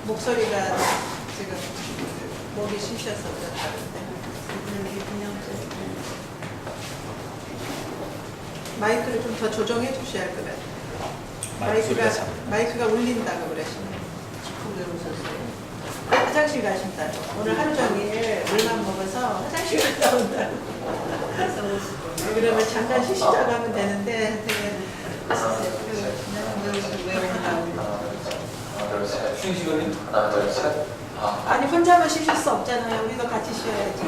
목소리가 지금 목이 쉬셔서 다른데 마이크를 좀 더 조정해 주셔야 할 것 같아요. 마이크가 울린다고 그러시네요. 왜 웃었어요? 화장실 가신다고. 오늘 하루 종일 물만 먹어서 화장실 갔다 온다고. 그러면 잠깐 쉬시자고 하면 되는데 되게 왜 온다고. 쉬는 시간이? 하나, 둘, 셋. 아니 혼자만 쉬실 수 없잖아요. 우리도 같이 쉬어야지.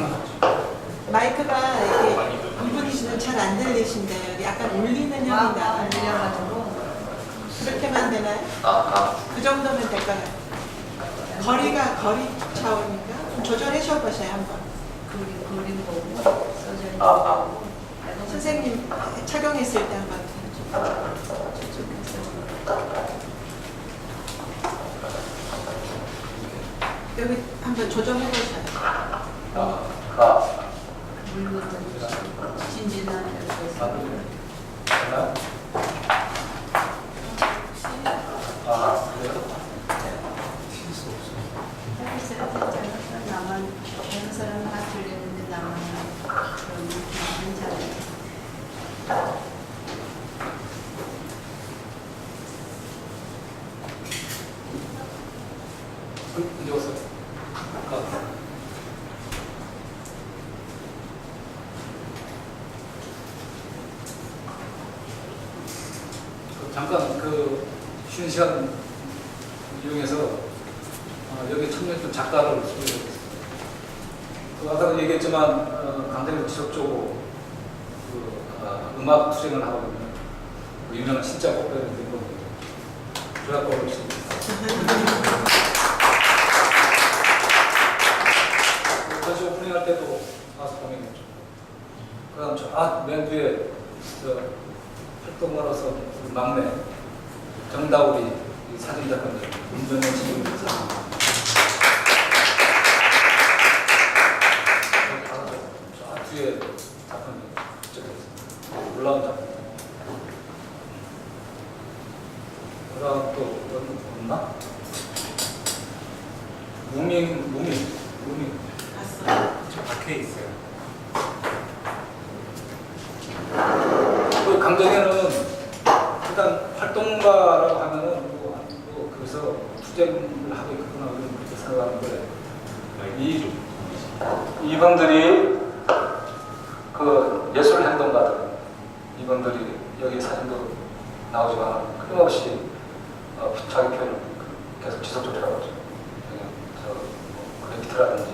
마이크가 이렇게 이분이시면 잘 안 들리신데 여기 약간 울리는 형이가 울려가지고 그렇게만 되나요? 그 정도면 될 것 같아요. 거리 차오니까 좀 조절해줘 보세요 한번. 그림 보고 선생님 착용했을 때 한번 여기 한번 조정해 보세요. 물건 진진한 데서 나만 다른 사람 다 들리는데 나만 그런 괜찮아요. 언제 왔어요? 잠깐 그 쉬는 시간 이용해서 여기 참여했던 작가를 소개해드리겠습니다. 아까도 얘기했지만 강대는 지속적으로 음악 투쟁을 하고 있는 유명한 신짜 곡배를 들고 조약곡을 쓰습니다. 다시 오프닝할 때도 가서 공연했죠. 그 다음 저맨 뒤에 활동가로서 막내 정다우리 사진 작가님 문정현 지금 사진. 저 뒤에 작품이 올라온 작품. 그 다음 또 없나? 무밍. 봤어요. 저 밖에 있어요. 그 강정현은 일단 활동가라고 하면은 그래서 투쟁을 하고 있구나 그렇게 생각하는데 이분들이 그 예술 행동가들 이분들이 여기 사진도 나오지만 끊임없이 자기 표현을 계속 지속적으로 하고 있죠. 그래피티라든지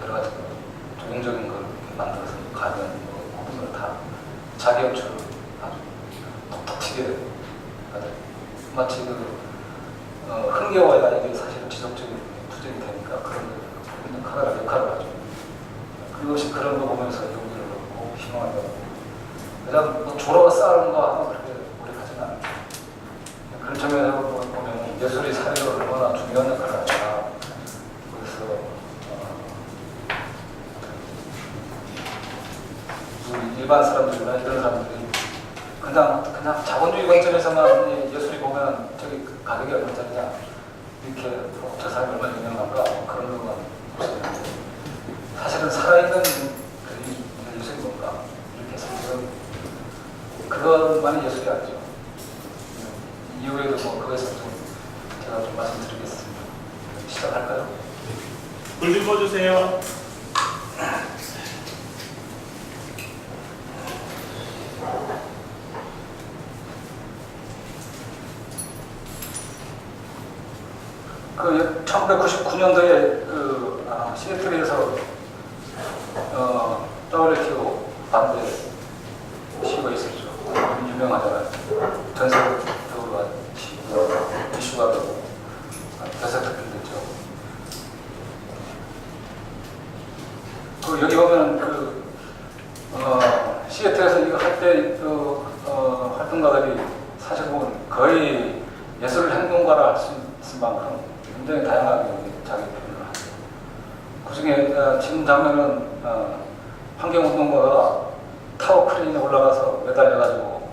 여러 가지 조형적인 걸 만들어서 가면 부분을 다 자기 연출을 아주 톡톡 튀게 마치 흥겨워야 이게 사실 지속적인 투쟁이 되니까 그런 역할을 하죠. 그것이 그런 거 보면서 용기를 얻고 희망을 얻고 그냥 뭐 조로가 쌓는 거 하면 그렇게 오래 가지는 않아요. 그런 점에서 보면 예술이 사회에 얼마나 중요한 역할을 하잖아. 그래서 우리 일반 사람들이나 이런 사람들이 그냥 자본주의 관점에서만 예술이 보면 저기 가격이 얼마짜리냐 이렇게 저 사람이 얼마나 유명한가 그런 것만 보시는데 사실은 살아있는 그 예술이 뭔가 이렇게 해서 그것만이 예술이 아니죠. 이후에도 뭐 그것을 좀 제가 좀 말씀드리겠습니다. 시작할까요? 불 좀 꺼주세요. 그 1999년도에 시애틀에서 WTO 반대 시위가 있었죠. 유명하잖아요. 전 세계적으로 이슈가 되고 대세특필됐죠. 여기 보면 시애틀에서 이거 할 때 활동가들이 사실 보면 거의 예술 행동가라 할 수 있을 만큼 굉장히 다양하게 자기 표현을 하죠. 그 중에 지금 장면은 환경운동가가 타워 크레인에 올라가서 매달려가지고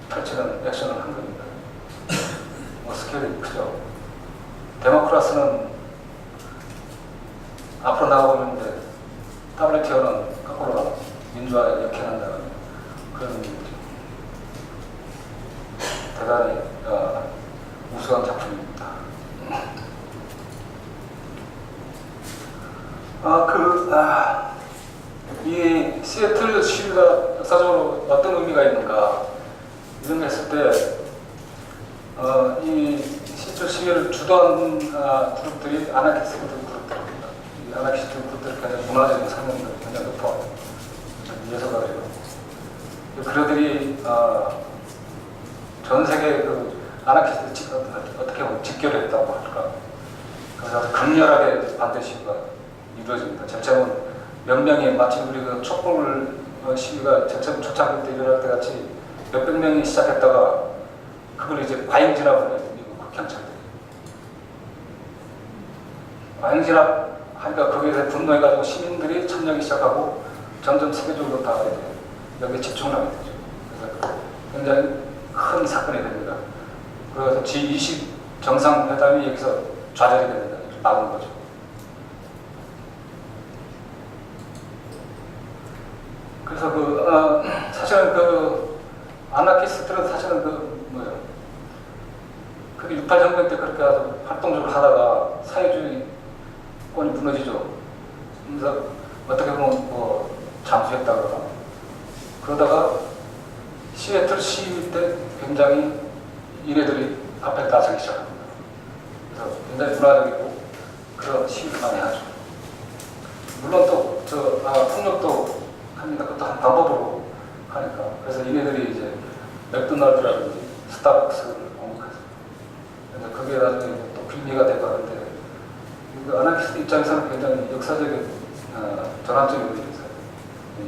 펼치는 액션을 한 겁니다. 스케일이 크죠. 데모크라스는 앞으로 나가보면 이제 WTO는 거꾸로 나가 민주화에 역행한다는 그런 의미죠. 대단히 우수한 작품입니다. 이 시애틀 시위가 역사적으로 어떤 의미가 있는가 이런 거 했을 때 이 시애틀 시위를 주도한 그룹들이 아나키스트 그룹들입니다. 이 아나키스트 그룹들이 굉장히 문화적인 성향이 굉장히 높아 예술가들이고 그들이 전 세계 그 아나키스트 어떻게 보면 직결했다고 할까. 그래서 강렬하게 반대 시위가 이루어집니다. 제철은 몇 명이 마치 우리 그 촛불 시위가 제철 초창기 때 일어날 때 같이 몇백 명이 시작했다가 그걸 이제 과잉진압을 해요. 미국 극형차들이. 과잉진압 하니까 거기에 대해 분노해가지고 시민들이 참여하기 시작하고 점점 세계적으로 다 여기에 집중을 하게 되죠. 그래서 굉장히 큰 사건이 됩니다. 그래서 G20 정상회담이 여기서 좌절이 됩니다. 막은 거죠. 그래서 사실은 아나키스트들은 사실은 그게 68 정권 때 그렇게 아주 활동적으로 하다가 사회주의권이 무너지죠. 그래서 어떻게 보면 잠수했다거나 그러다가 시애틀 시위 때 굉장히 이래들이 앞에 나서기 시작합니다. 그래서 굉장히 문화적이고 그런 시위를 많이 하죠. 물론 또 폭력도 합니다. 그것도 한 방법으로 하니까. 그래서 이네들이 이제 맥도날드라든지 스타벅스를 공격하죠. 그래서 그게 나중에 또 빌미가 되고 하는데 아나키스트 입장에서는 굉장히 역사적인 전환점이 되면서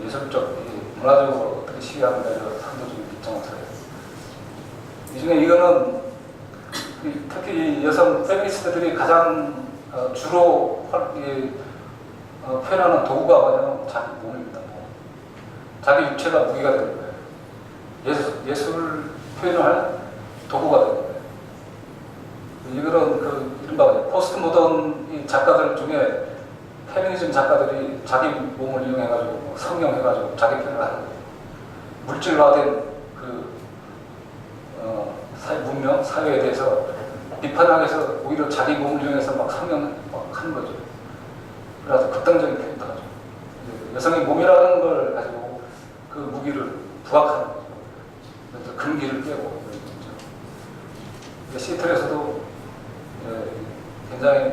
예술적, 문화적으로 어떻게 시위하는가 이런 상도적인 입장을 써요. 이 중에 이거는 특히 여성 페미니스트들이 가장 주로 표현하는 도구가 뭐냐면 자기 몸입니다. 자기 육체가 무기가 되는 거예요. 예술 표현을 할 도구가 되는 거예요. 이거는 이른바 포스트 모던 작가들 중에 페미니즘 작가들이 자기 몸을 이용해가지고 성형해가지고 자기 표현을 하는 거예요. 물질화된 문명, 사회에 대해서 비판하기 위해서 오히려 자기 몸을 이용해서 막 성형을 막 하는 거죠. 그래서 극단적인 표현도 하죠. 여성의 몸이라는 걸 가지고 그 무기를 부각하는 거죠. 그래서 금기를 깨고 시애틀에서도 굉장히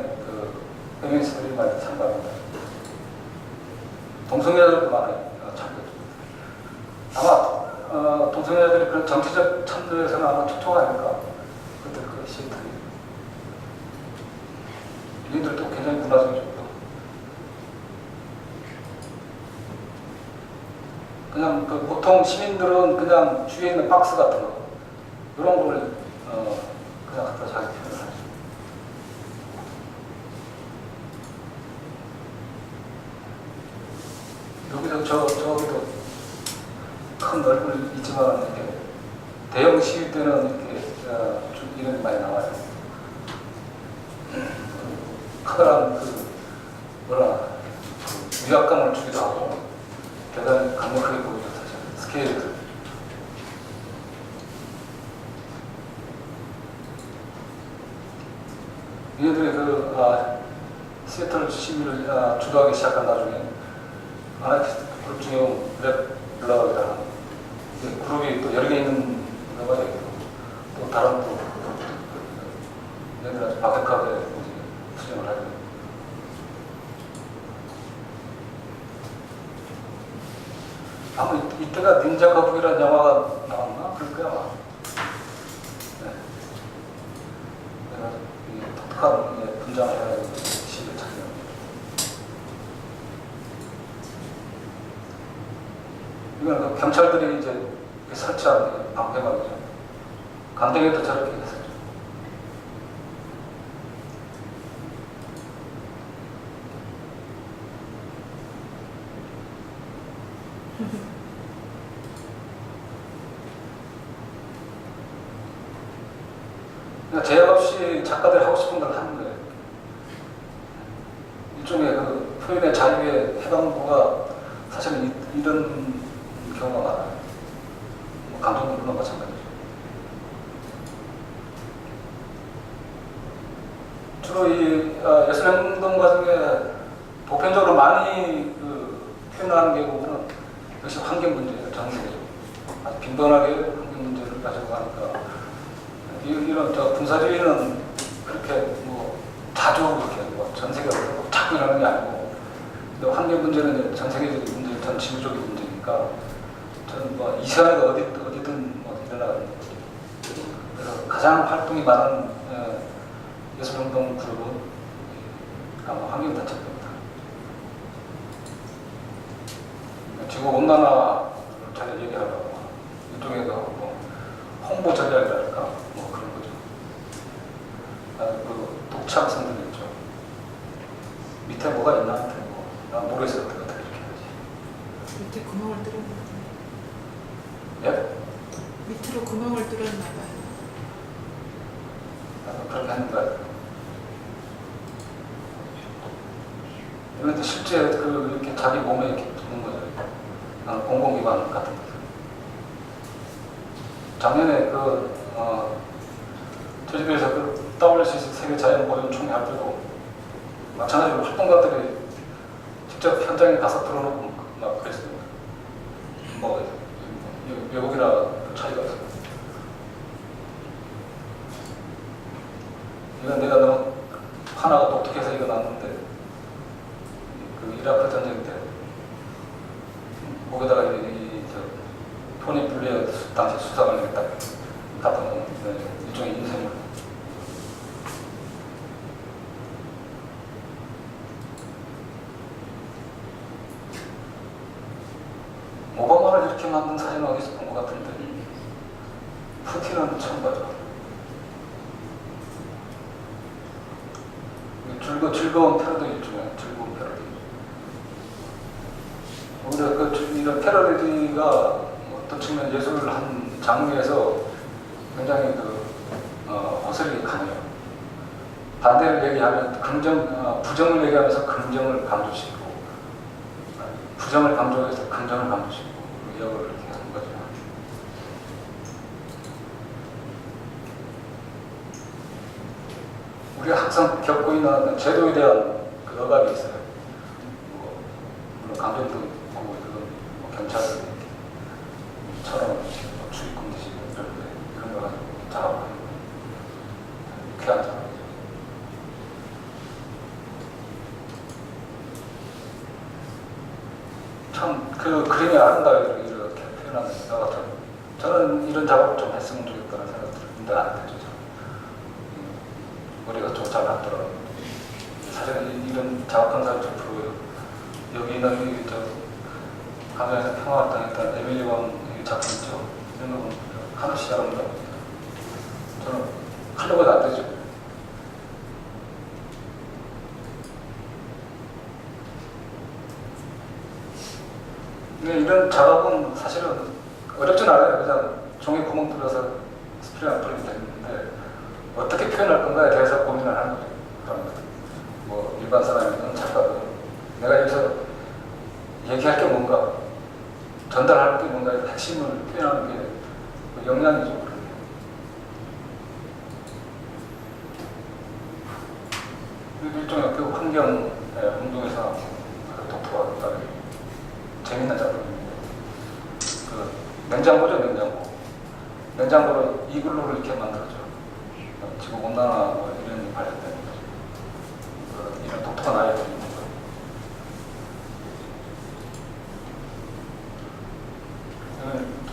페미니스트들이 많이 참가합니다. 동성애자들도 많아요. 아마 동성애자들이 그런 정치적 참여에서는 아마 초토가 아닐까. 그때 시애틀이. 이들도 굉장히 문화적이죠. 그냥 보통 시민들은 그냥 주위에 있는 박스 같은 거 이런 걸 그냥 갖다 자기 표현을 하죠. 여기도 저기도 큰 얼굴 있지만 이렇게 대형 시위 때는 이렇게 이름이 많이 나와요. 커다란 위압감을 주기도 하고 대단히 강력하게 보이죠. 사실 스케일이 얘들이 시애틀 시위를 주도하기 시작한 나중에 아나키스트 그룹 중에 랩 블락이라는 그룹이 또 여러 개 있는 거가 있고 또 다른 또 얘들 아주 박약하게 투쟁을 하죠. 아마 이때가 닌자 거북이라는 영화가 나왔나? 그럴 거야 아마. 네. 그래서 독특한 분장을 해가지고 시위를 참여합니다. 이건 경찰들이 이제 설치한 방패막이죠. 간댕이도 저렇게 했어요. 그러니까 제약 없이 작가들이 하고 싶은 걸 하는 거예요. 일종의 그 표현의 자유의 해방구가 사실은 이런 경우가 많아요. 뭐 감독들도 마찬가지죠. 주로 이 예술행동 과정에 보편적으로 많이 표현하는 게 보면 역시 환경 문제예요. 전 세계적으로 아주 빈번하게 환경 문제를 가지고 가니까 이런 군사주의는 그렇게 뭐 자주 그렇게 뭐 전 세계적으로 자꾸 일어나는 게 아니고, 근데 환경 문제는 전 세계적인 문제, 전 지구적인 문제니까 저는 뭐 이 시간에도 어디든 뭐 일어나는 거죠. 그래서 가장 활동이 많은 예술행동 그룹은 아마 환경단체입니다. 지구 온난화를 잘 얘기하려고 이쪽에서 뭐 홍보 전략이랄까 뭐 그런 거죠. 그 독창성들 있죠. 밑에 뭐가 있나 한테 난 모르겠어 어떻게 이렇게 하지. 밑에 구멍을 뚫었나 봐요. 예? 밑으로 구멍을 뚫었나 봐요. 그렇게 하는 거야. 그런데 실제 이렇게 자기 몸에 이렇게 두는 거죠. 공공기관 같은 거. 작년에 제주도에서 WCC 세계 자연보존 총회 할 때도 마찬가지로 활동가들이 직접 현장에 가서 들어놓고 막 그랬습니다. 뭐 외국이나 차이가 없어요. 이건 내가 너무 하나가 독특해서 이거 놨는데, 그 이라크 전쟁 때 목에다가 토니 블레어 당시 수사관에게 딱 갖다 놓은 일종의 인쇄물. 오바마를 이렇게 만든 사진은 어디서 본 것 같은데 푸틴은 처음 봐요. 즐거운 패러디 일종의 즐거운 패러디. 우리가 이런 패러디가 어떤 측면 예술을 한 장르에서 굉장히 어설이 강해요. 반대를 얘기하면 부정을 얘기하면서 긍정을 강조시키고, 부정을 강조해서 긍정을 강조시키고, 역을 이렇게 하는 거죠. 우리가 항상 겪고 있는 제도에 대한 그 억압이 있어요. 물론 강정도 있고, 뭐 경찰도 처럼 출입금 대신 이런 거 가지고 작업하는 거. 귀한 작업이죠. 참 그 그림이 아름다워요. 이렇게 표현하는 거. 저는 이런 작업을 좀 했으면 좋겠다는 생각이 들었는데 안 되죠. 머리가 좀 잘 안 들어요. 사실 이런 작업한 사람 좀 부러워요. 여기 있는 가면에서 평화활동했던 에밀리 왕 작품 있죠. 이런 거 보면 하나씩 아름다워요. 저는 하려고 안 되죠. 근데 이런 작업은 사실은 어렵진 않아요. 그냥 종이 구멍 뚫어서 스프레이만 뿌리면 되는데 어떻게 표현할 건가에 대해서 고민을 하는 거죠. 그런 거. 뭐 일반 사람이든 작가든 내가 여기서 얘기할 게 뭔가, 전달할 게 뭔가, 핵심을 표현하는 게 역량이죠. 그런 게. 일종의 그 환경 운동에서 독특하다. 재밌는 작품입니다. 그 냉장고죠, 냉장고. 냉장고로 이글루를 이렇게 만들었죠. 지구 온난화 뭐 이런 관련된 거죠. 이런 독특한 아이들이 있는 거예요.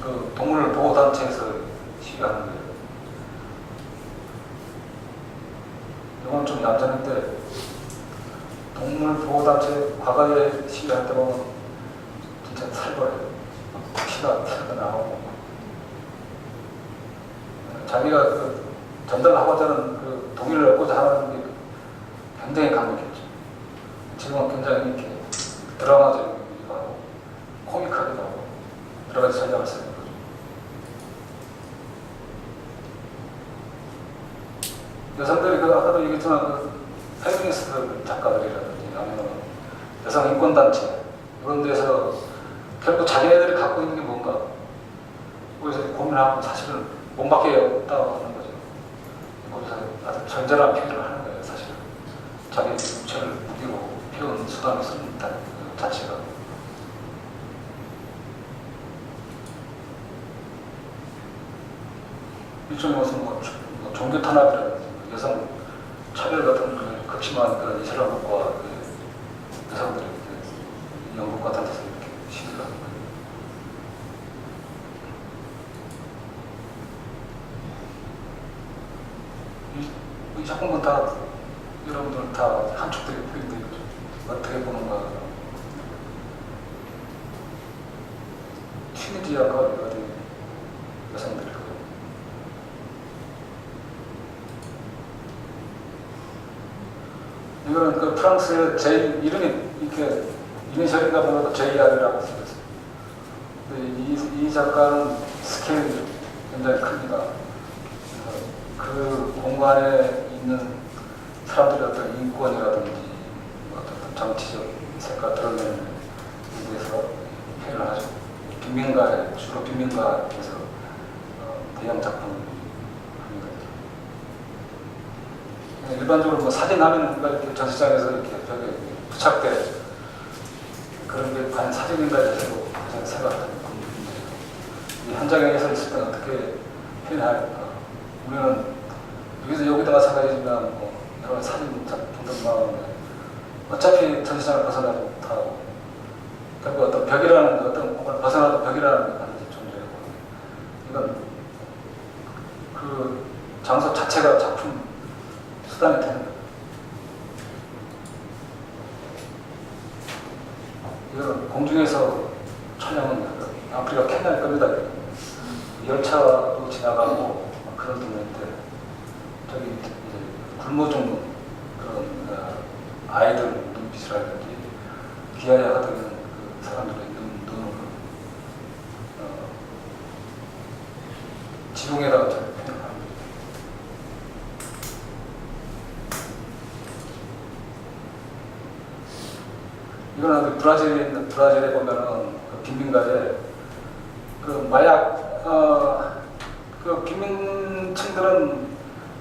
그 동물 보호 단체에서 시위하는 거예요. 이건 좀 얌전한데 동물 보호 단체 과거에 시위할 때 보면 진짜 살벌해요. 피가 튀어나오고 자기가 전달하고자 하는 그 동의를 얻고자 하는 게 굉장히 강력했죠. 지금은 굉장히 이렇게 드라마적이기도 하고 코믹하기도 하고 여러 가지 전략을 쓰는 거죠. 여성들이 그 아까도 얘기했지만 그 페미니스트 작가들이라든지 아니면 여성 인권단체 이런 데서 결국 자기네들이 갖고 있는 게 뭔가 거기서 고민하고 사실은 못 밖에 없다고 하는 거죠. 거기서 아주 절절한 표현을 하는 거예요. 사실은 자기 육체를 무기로 표현 수단을 쓰는 그 자체가 일종의 무슨 뭐 종교 탄압이라든지 여성 차별 같은 그 극심한 그런 이슬람국과 그 여성들이 그 영국 같은 데서 이렇게 시위를 하는 거예요. 이 작품은 다 여러분들 다 한쪽들이 보이는데 어떻게 보는가. 튀니지아가 어디 여성들이 이거는 그 프랑스의 이름이 이렇게 이니셜인가 보면 JR이라고 쓰였어요. 이 작가는 스케일이 굉장히 큽니다. 그 공간에 있는 사람들의 어떤 인권이라든지 어떤 정치적 색깔 드러내는 데 대해서 표현을 하죠. 주로 빈민가에서 대형 작품을 합니다. 일반적으로 뭐 사진 하면 이렇게 전시장에서 이렇게 벽에 부착돼 그런 게 과연 사진인가에 대해서도 가장 생각하는 이 현장에서 있을 때 어떻게 표현할까. 우리는 여기도 마찬가지지만 뭐 여러 사진 작품들 나오는데 어차피 전시장을 벗어나지 못하고 결국 어떤 벽이라는 어떤 공간을 벗어나도 벽이라는 게 반드시 존재하고 이건 그 장소 자체가 작품 수단이 되는 거예요. 이거는 공중에서 촬영은 아프리카 케냐일 겁니다. 열차도 지나가고 그런 동네인데 저기 이제 굶어 죽는 그런 아이들 눈빛이라든지 기아야 하던 그 사람들의 눈을 지붕에다가 잘 표현합니다. 이거는 브라질에 보면은 그 빈민가에 그 마약 그 빈민층들은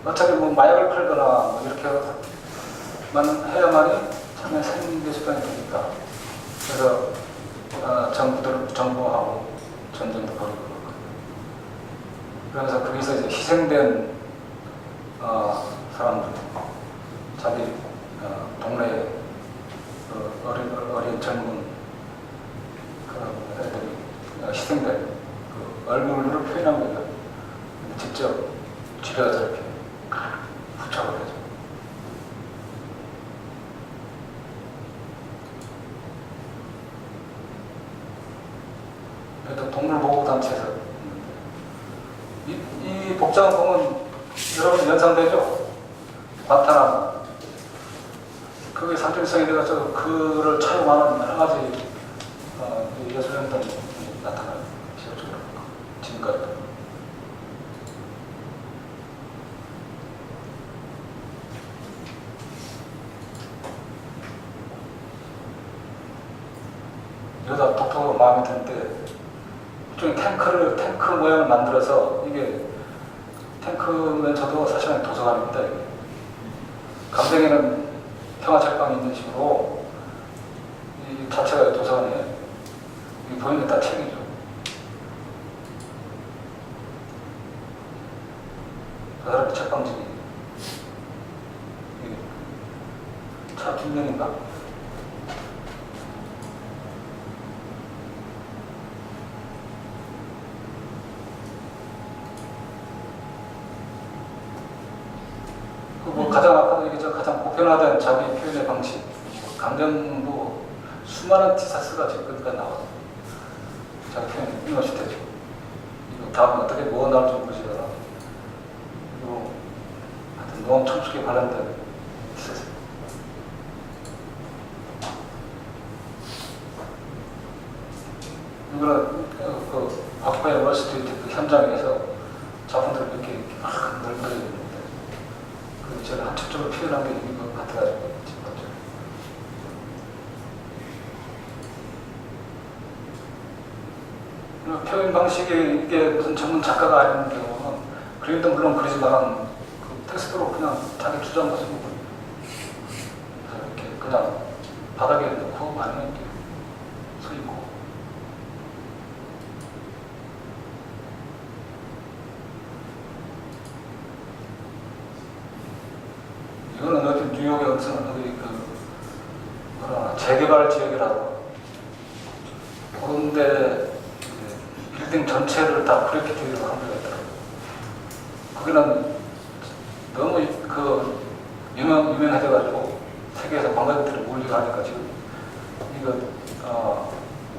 어차피 뭐 마약을 팔거나 뭐 이렇게만 해야만이 참여 생계 수단이 되니까 그래서 정부하고 전쟁도 벌이고 그러면서 거기서 이제 희생된 사람들 자기 동네에 어린 젊은 그 애들이 희생된 그 얼굴을 표현한 거예요. 직접 쥐가 저렇게 부착을 하죠. 그래도 동물보호단체에서 이 복장을 보면 여러분 연상되죠? 과타나무. 그게 상징성이 돼가지고 그를 차용하는 여러 가지 예술 행동이 나타나요. 지역적으로 지금까지도. 여자 독특하고 마음에 드는데 일종의 탱크 모양을 만들어서 이게 탱크면 저도 사실은 도서관입니다. 이게. 감정에는 평화책방이 있는 식으로 이 자체가 도서관이에요. 이 보이는 다 책이죠. 저 사람이 책방집이 차 뒷면인가? 가장 아까도 얘기했죠. 가장 보편화된 자기 표현의 방식, 감정도 수많은 티사스가 지금까지 나와서 자기 표현이 끊임없이 되죠. 이거 다음 어떻게 뭐가 나올지 모르지만 이거 하여튼 노am 첨축에 관련된 티사스. 이거는 그 박파의 월스트리트 그 현장에서 작품들을 이렇게 막 널브러져 있는데 그 미술로 표현한 게 있는 것 같아가지고 싶었죠. 표현 방식이 이게 무슨 전문 작가가 아닌 경우는 그림도 물론 그리지만 그 텍스트로 그냥 자기 주장 것을 이렇게 그냥 바닥에 놓고 아니면 이렇게 서 있고. 이거는 어디 뉴욕에 무슨 어디 뭐라 재개발 지역이라고 그런데 빌딩 전체를 다 그래피티로 한 데가 있더라고요. 거기는 너무 유명해져가지고 세계에서 관광객들이 몰리고 하니까 지금 이거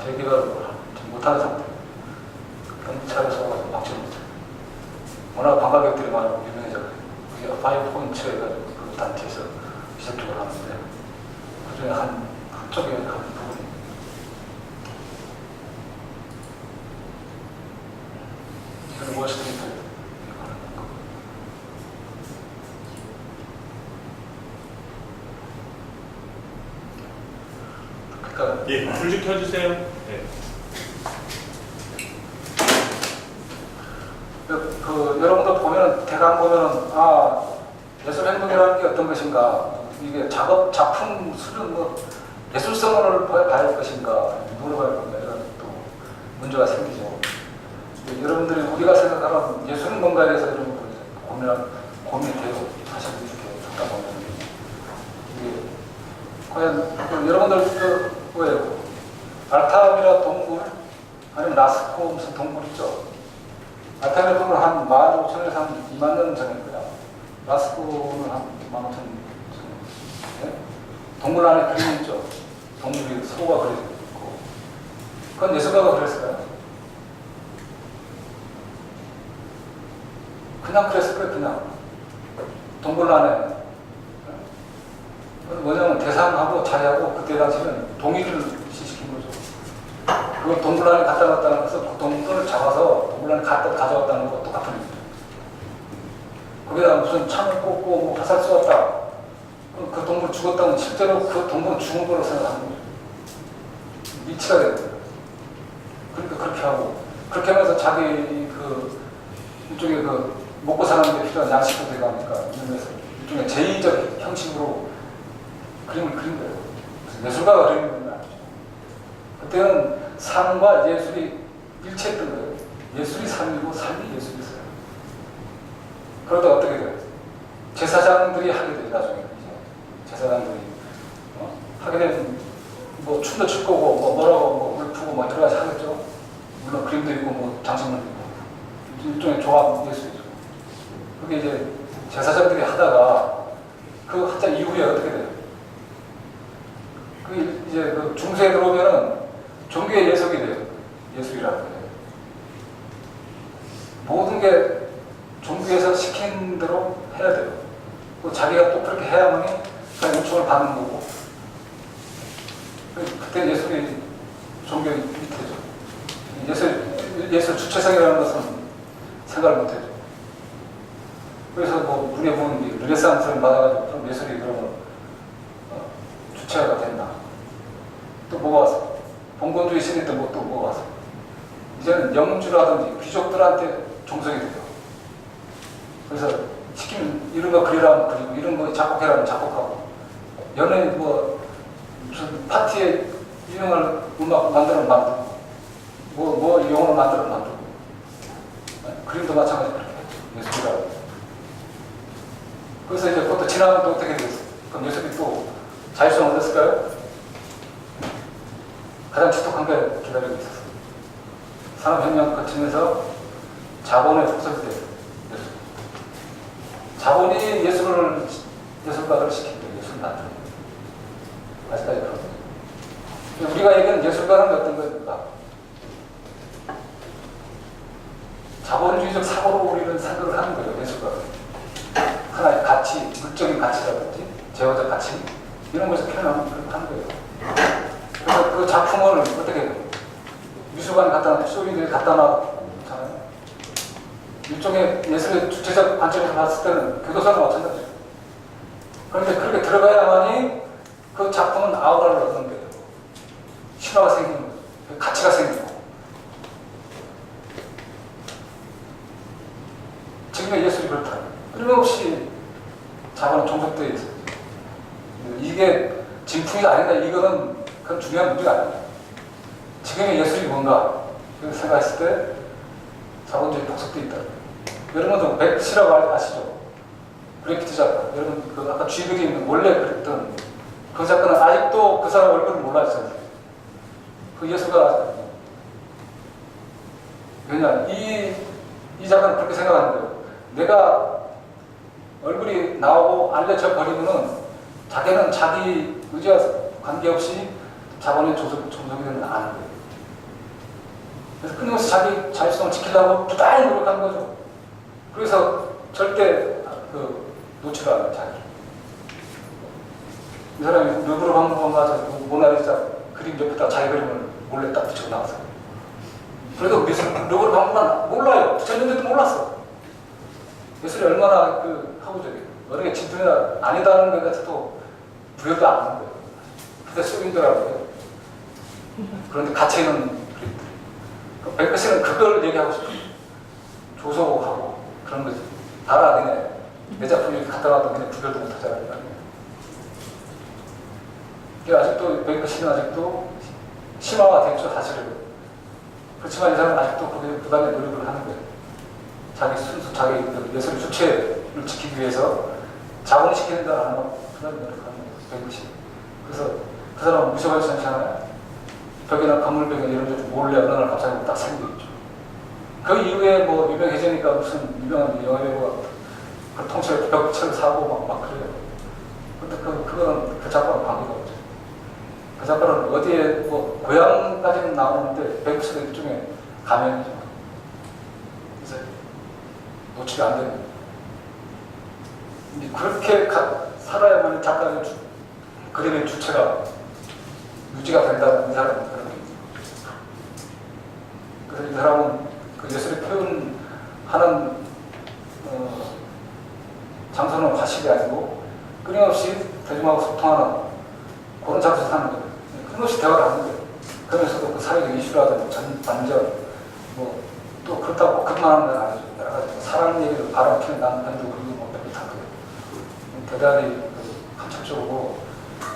재개발을 못하는 상태. 경찰에서 막지 못해요. 워낙 관광객들이 많고 유명해져가지고 우리가 파이브 포인트 해가지고 그 단체에서 시설적으로 하는데 그중에 한쪽에 한 부분이 이거는 월스트리트 그러니까 예, 불 좀 켜주세요. 네. 여러분들 보면 대강 보면은 예술 행동이라는 게 어떤 것인가, 이게 작품 수준 예술성을 봐야 할 것인가, 물어봐야 할 건가 이런 또 문제가 생기죠. 여러분들이 우리가 생각하는 예술은 뭔가에 대해서 여러분들 고민이 돼요. 사실 이렇게 듣다 보면 이게 과연 여러분들 뭐예요? 알타미라 동굴 아니면 라스코 무슨 동굴 있죠? 알타미라 동굴 한 15,000에서 한 2만 년 전입니다. 라스코는 한 15,000년 전에 동굴 안에 그림이 있죠. 동물이 소가 그려져 있고 그건 예술가가 그랬을까요? 그냥 그랬을 거예요. 그냥 동굴 안에 뭐냐면 대상하고 자기하고 그때 당시는 동의를 시킨 거죠. 그걸 동굴 안에 갖다 놨다는 것은 그 동물을 잡아서 동굴 안에 가져왔다는 것과 똑같은 일이죠. 거기다 무슨 창을 꽂고 뭐 화살 쏘았다. 그 동물 죽었다면 실제로 그 동물은 죽은 거로 생각하는 거죠. 미치가 되는 거예요. 그러니까 그렇게 하고 그렇게 하면서 자기 이쪽에 먹고 사는 데 필요한 양식도 되고 하니까 이러면서 일종의 제의적 형식으로 그림을 그린 거예요. 예술가가 그리는 건 아니죠. 그때는 삶과 예술이 일치했던 거예요. 예술이 삶이고 삶이 예술이었어요. 그러다 어떻게 돼요? 제사장들이 하게 돼요. 나중에 이제 제사장들이 하게 되면 뭐 춤도 출 거고 뭐라고 물 푸고 여러 가지 하겠죠. 물론 그림도 있고 장식물도 있고 일종의 조합 예술이죠. 그게 이제 제사장들이 하다가 그 한자 이후에 어떻게 돼요? 그 이제 중세에 들어오면은 종교의 예술이 돼요. 예술이라는 게. 모든 게 종교에서 시킨 대로 해야 돼요. 또 자기가 또 그렇게 해야만이 그냥 요청을 받는 거고. 그때 예술이 종교의 밑에죠. 예술 주체성이라는 것은 생각을 못해죠. 그래서 눈에 보는 르네상스를 받아가지고 그럼 예술이 그러면 주체가 된다. 또 뭐가 왔어? 봉건주의 시대 때 또 뭐가 왔어? 이제는 영주라든지 귀족들한테 종속이 돼요. 그래서 시키면 이런 거 그리라면 그리고 이런 거 작곡해라면 작곡하고 연예인 무슨 파티에 유명한 음악 만들면 만들고 영어를 만들면 만들고 그림도 마찬가지로 그렇게 했죠. 예술이라고. 그래서 이제 그것도 지나면 또 어떻게 되겠어요? 그럼 예술이 또 자율성을 얻었을까요? 가장 지독한 게 기다리고 있었어요. 산업혁명 거치면서 자본의 폭설이 돼요. 자본이 예술가들을 시킵니다. 예술을 만들어요. 아직까지 그렇습니다. 우리가 얘기하는 예술가는 어떤 겁니까? 자본주의적 사고로 우리는 생각을 하는 거예요. 예술가는. 하나의 가치, 물적인 가치라든지 제어적 가치 이런 것을 표현하는 거예요. 그래서 그 작품을 어떻게 해요? 미술관에 갖다 놔, 쇼윈도에 갖다 놔잖아요. 일종의 예술의 주체적 관점에서 봤을 때는 교도소는 마찬가지죠. 그런데 그렇게 들어가야만이 그 작품은 아우라를 얻는 거예요. 신화가 생기는 거예요. 가치가 생기고. 지금의 예술이 그렇다. 끊임없이 자본은 종속되어 있어요. 이게 진품이 아니다. 이거는 그건 중요한 문제가 아니에요. 지금의 예술이 뭔가 생각했을 때 자본주의 독석되어 있다. 여러분도 백시라고 아시죠? 그래피티 작가. 여러분 그 아까 쥐들이 있는 원래 그랬던 그 작가는 아직도 그 사람 얼굴을 몰라요. 그 예술가. 왜냐 이 작가는 그렇게 생각하는 거예요. 내가 얼굴이 나오고 알려져 버리면은 자기는 자기 의지와 관계없이 자본의 조속이 되는 안 하는 거예요. 그래서 끊임없이 자기 자율성을 지키려고 부단히 노력하는 거죠. 그래서 절대 놓치지 않아요, 자기. 이 사람이 르브르 박물관 가서 모나리자 그림 옆에다 자기 그림을 몰래 딱 붙이고 나왔어요. 그래도 르브르 박물관 몰라요. 붙였는데도 몰랐어. 예술이 얼마나 하고적이에요. 어느 게 진품이나 아니다는 것 같아도 부여도 안 하는 거예요. 그때 쓰인더라고요. 그런데 갇혀 있는 그림들. 뱅크시는 그걸 얘기하고 싶어요. 조소하고 그런 거지. 알아, 니네. 내 작품 이렇게 갖다 놔도 니네 구별도 못하잖아. 이게 아직도, 뱅크시는 아직도 심화가 됐죠, 사실은. 그렇지만 이 사람은 아직도 거기에 부단히 노력을 하는 거예요. 자기 순수, 자기 예술 주체를 지키기 위해서 자본시키는다라는 거 부단히 노력하는 거예요, 뱅크시. 그래서 그 사람은 무시하지 않잖아요. 벽이나 건물벽이나 이런 데 몰래 어느 날 갑자기 딱 생기겠죠. 그 이후에 뭐 유명해지니까 무슨 유명한 영화배우가 그 통째로 벽체를 사고 막 그래요. 근데 그거는 그 작가랑 관계가 없죠. 그 작가는 어디에 뭐 고향까지는 나오는데 뱅크시가 일종의 가면이죠. 그래서 노출이 안 되는 거예요. 그렇게 살아야만 작가의 그림의 주체가 유지가 된다는 이 사람은 그런 게 있죠. 그래서 이 사람은 그 예술의 표현하는 장소는 화실이 아니고 끊임없이 대중하고 소통하는 그런 장소에서 사는 거예요. 끊임없이 대화를 하는 거예요. 그러면서도 그 사회적 이슈라든지 반전, 뭐 또 그렇다고 그것만 하는 건 아니죠. 여러 가지 사랑 얘기를 바람피는 남편도 그리고 뭐 다 그래요. 대단히 감촉적으로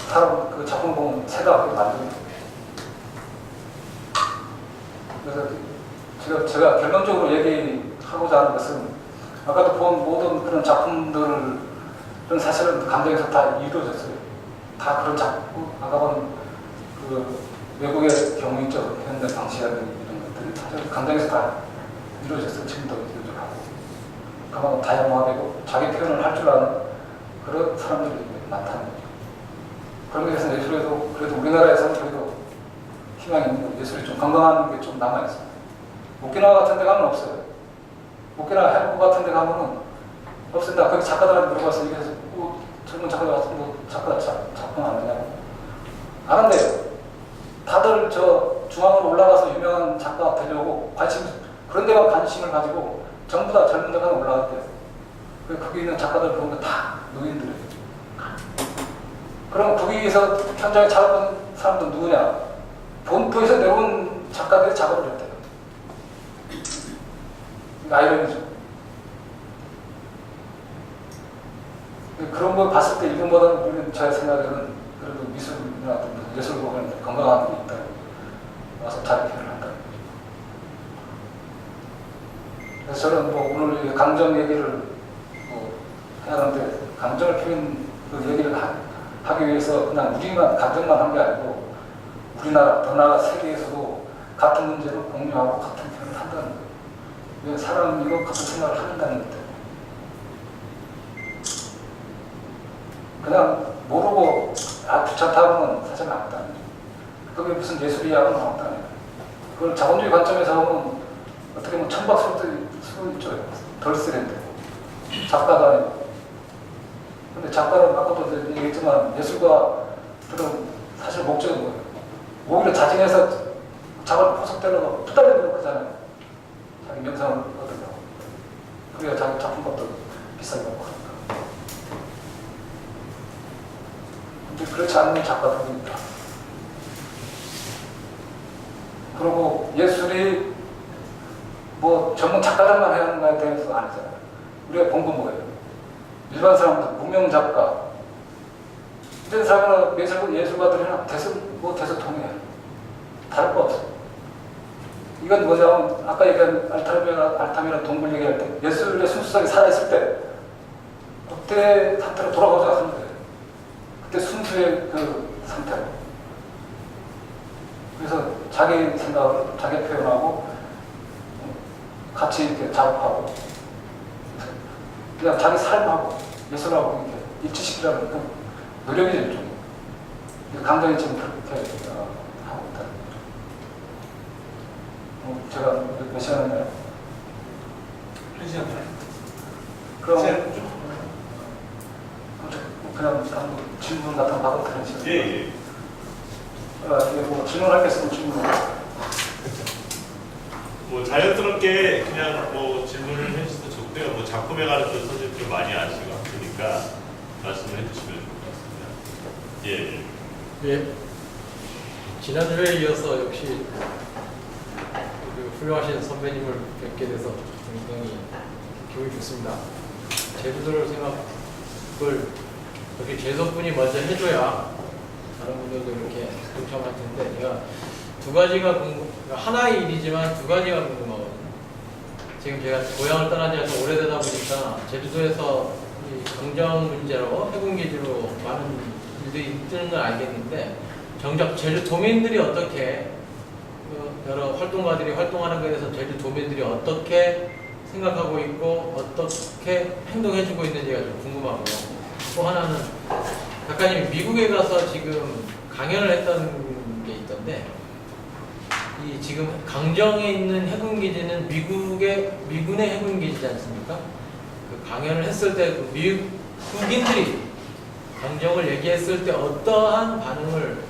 사람 그 작품 보면 생각하게 만드는 거예요. 그래서 제가 결론적으로 얘기하고자 하는 것은 아까도 본 모든 그런 작품들은 사실은 감정에서 다 이루어졌어요. 다 그런 작품, 아까 본 그 외국의 경우 있죠. 현대 방식이라는 이런 것들이 사실 감정에서 다 이루어졌어요. 지금도 이루어져가고. 그만큼 다양화되고 자기 표현을 할 줄 아는 그런 사람들이 많다는 거죠. 그런 것에서 예술에도 그래도 우리나라에서는 그래도 희망이 있는 거예요. 예술이 좀 건강한 게 좀 남아있어요. 오키나와 같은 데 가면 없어요. 오키나와 해부 같은 데 가면은 없어요. 나 거기 작가들한테 물어봤어요. 이게 젊은 작가들 같은 거 작가 작품 안 되냐고. 안 한대요. 다들 저 중앙으로 올라가서 유명한 작가 되려고 그런 데만 관심을 가지고 전부 다 젊은 데만 올라갔대요. 거기 있는 작가들 보면 다 노인들이에요. 그럼 거기에서 현장에 작업한 사람도 누구냐? 본토에서 내려온 작가들이 작업을 했대요. 아이러니죠. 그런 거 봤을 때 일본보다는 우리는 제 생각에는 그래도 미술이나 예술 보면 건강한 게 있다. 와서 자기 표현을 한다. 그래서 저는 뭐 오늘 감정 얘기를 뭐 해야 하는데 감정을 표현 그 얘기를 하기 위해서 그냥 우리만 감정만 한 게 아니고 우리나라, 더 나아가 세계에서도 같은 문제를 공유하고 같은 표현을 한다는 거예요. 왜 사람은 이거 같은 생각을 한다는 것 때문에. 그냥 모르고 귀찮다 하면 사실 아무것도 아니에요. 그게 무슨 예술이야 하면 아무것도 아니에요. 그걸 자본주의 관점에서 보면 어떻게 보면 천박스러울 수도 있죠. 덜 쓰는데 작가도 아니고. 근데 작가는 아까도 얘기했지만 예술가들은 사실 목적은 뭐예요? 오히려 자진해서 작을 포석되려고 투달려 노력하잖아요. 자기 명성을 얻으려고. 그래야 자기 작품값도 비싸게 받고 하니까. 근데 그렇지 않는 작가들도 있다. 그리고 예술이 뭐 전문 작가들만 해야 하는 거에 대해서 아니잖아요. 우리가 본 건 뭐예요? 일반 사람들, 무명 작가, 이런 사람은 예술가들이나 대서통이에요. 다를 거 없어. 이건 뭐냐면, 아까 얘기한 알타미라 동굴 얘기할 때, 예술의 순수성이 살아있을 때, 그때 상태로 돌아가자 하는 거예요. 그때 순수의 그 상태로. 그래서 자기 생각을, 자기 표현하고, 같이 이렇게 작업하고, 그냥 자기 삶하고, 예술하고 이렇게 일치시키려는 그 노력이죠, 일종의. 강정이 지금 그렇게 하고 있다. 제가 몇 시간 했나요? 1시간 반. 그럼 시간 좀. 그냥 한번 질문 같은 거 받아드리는 시간. 예. 뭐 질문할 게 있으면 질문. 뭐 자연스럽게 그냥 뭐 질문을 해주셔도 좋고요. 뭐 작품에 관해서 사실 좀 많이 아시고 그러니까 말씀을 해주시면 좋을 것 같습니다. 예. 예. 지난주에 이어서 역시 그 훌륭하신 선배님을 뵙게 돼서 굉장히 기분이 좋습니다. 제주도를 생각을 이렇게 제소분이 먼저 해줘야 다른 분들도 이렇게 동참할 텐데 제가 두 가지가 하나의 일이지만 두 가지가 궁금하거든요. 지금 제가 고향을 떠난 지가 좀 오래되다 보니까 제주도에서 이 강정 문제로 해군기지로 많은 일들이 있는 건 알겠는데 정작 제주도민들이 어떻게 여러 활동가들이 활동하는 것에 대해서 제주도민들이 어떻게 생각하고 있고 어떻게 행동해주고 있는지가 좀 궁금하고요. 또 하나는 작가님이 미국에 가서 지금 강연을 했던 게 있던데 이 지금 강정에 있는 해군기지는 미군의 해군기지지 않습니까? 그 강연을 했을 때 그 미국인들이 강정을 얘기했을 때 어떠한 반응을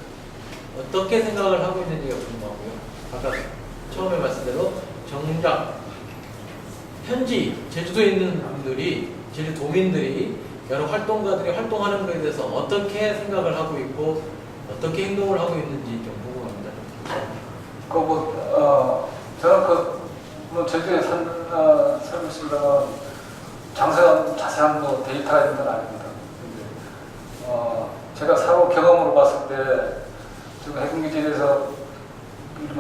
어떻게 생각을 하고 있는지가 궁금하고요. 아까 처음에 말씀대로 정작 현지 제주도에 있는 분들이 제주도민들이 여러 활동가들이 활동하는 것에 대해서 어떻게 생각을 하고 있고 어떻게 행동을 하고 있는지 좀 궁금합니다. 저는 뭐 제주도에 살고 있습니다만 장세한 자세한 뭐 데이터가 있는 건 아닙니다. 근데 제가 사고 경험으로 봤을 때 지금 해군기지에 대해서